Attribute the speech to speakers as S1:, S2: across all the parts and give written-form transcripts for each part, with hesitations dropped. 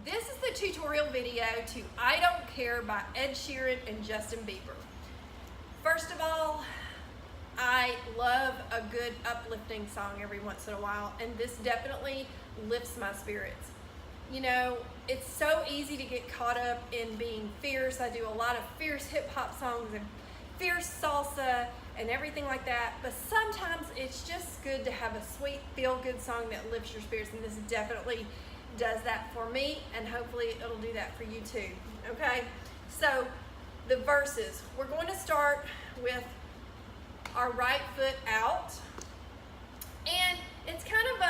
S1: This is the tutorial video to I Don't Care by Ed Sheeran and Justin Bieber. First of all, I love a good uplifting song every once in a while, and this definitely lifts my spirits. You know, it's so easy to get caught up in being fierce. I do a lot of fierce hip hop songs and fierce salsa and everything like that, but sometimes it's just good to have a sweet feel-good song that lifts your spirits, and this definitely does that for me, and hopefully it'll do that for you too. Okay, so the verses, we're going to start with our right foot out, and it's kind of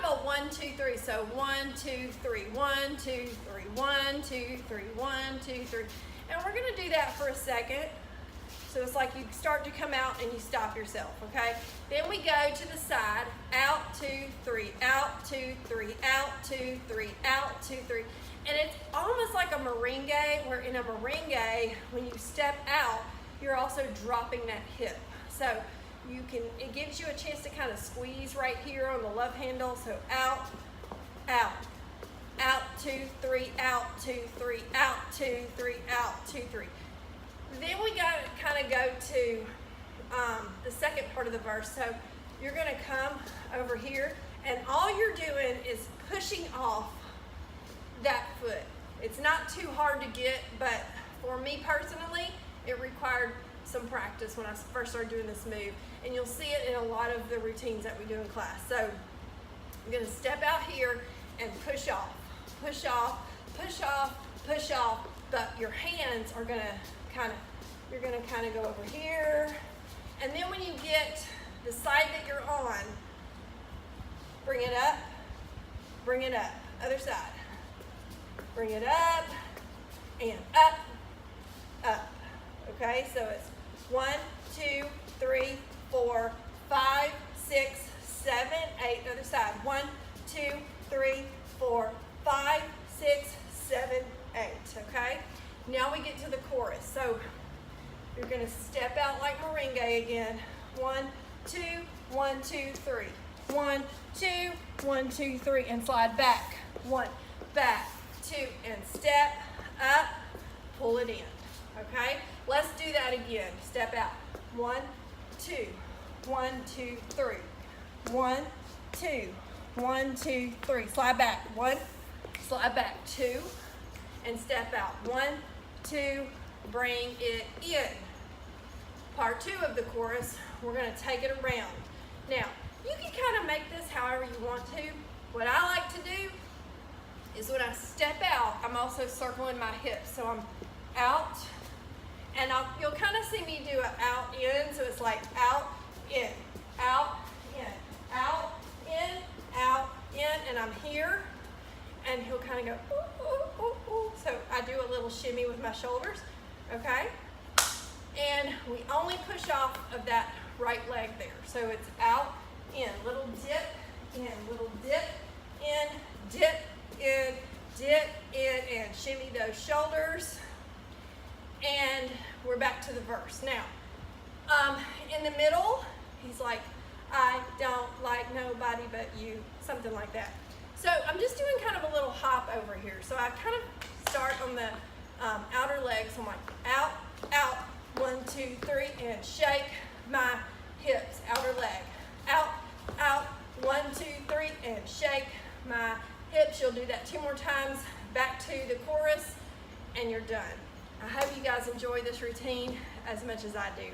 S1: a 1, 2, 3. So 1, 2, 3, 1, 2, 3, 1, 2, 3, 1, 2, 3, and we're going to do that for a second. So it's like you start to come out and you stop yourself, okay? Then we go to the side, out, 2, 3, out, 2, 3, out, 2, 3, out, 2, 3. And it's almost like a merengue, where in a merengue, when you step out, you're also dropping that hip. So it gives you a chance to kind of squeeze right here on the love handle. So out, out, out, 2, 3, out, 2, 3, out, 2, 3, out, 2, 3. Then we got to kind of go to the second part of the verse. So you're going to come over here, and all you're doing is pushing off that foot. It's not too hard to get, but for me personally, it required some practice when I first started doing this move. And you'll see it in a lot of the routines that we do in class. So I'm going to step out here and push off, push off, push off, push off, but your hands are going to you're going to kind of go over here, and then when you get the side that you're on, bring it up, other side, bring it up, and up, up, okay? So it's 1, 2, 3, 4, 5, 6, 7, 8, other side, 1, 2, 3, 4, 5, 6, 7, 8, okay? Now we get to the chorus. So you're going to step out like merengue again. 1, 2, 1, 2, 3. 1, 2, 1, 2, 3, and slide back. 1, back, 2, and step up, pull it in. Okay? Let's do that again. Step out. 1, 2, 1, 2, 3. 1, 2, 1, 2, 3. Slide back. 1, slide back. 2, and step out. 1, 2, bring it in. Part 2 of the chorus, we're going to take it around. Now, you can kind of make this however you want to. What I like to do is when I step out, I'm also circling my hips. So I'm out, and you'll kind of see me do an out, in. So it's like out, in, out, in, out, in, out, in, and I'm here. And he'll kind of go, ooh, ooh, ooh, ooh. So I do a little shimmy with my shoulders, okay? And we only push off of that right leg there. So it's out, in, little dip, in, little dip, in, and shimmy those shoulders. And we're back to the verse. Now, in the middle, he's like, I don't like nobody but you, something like that. So I'm just doing kind of a little hop over here. So I kind of start on the outer leg. So I'm like out, out, 1, 2, 3, and shake my hips, outer leg. Out, out, 1, 2, 3, and shake my hips. You'll do that 2 more times, back to the chorus, and you're done. I hope you guys enjoy this routine as much as I do.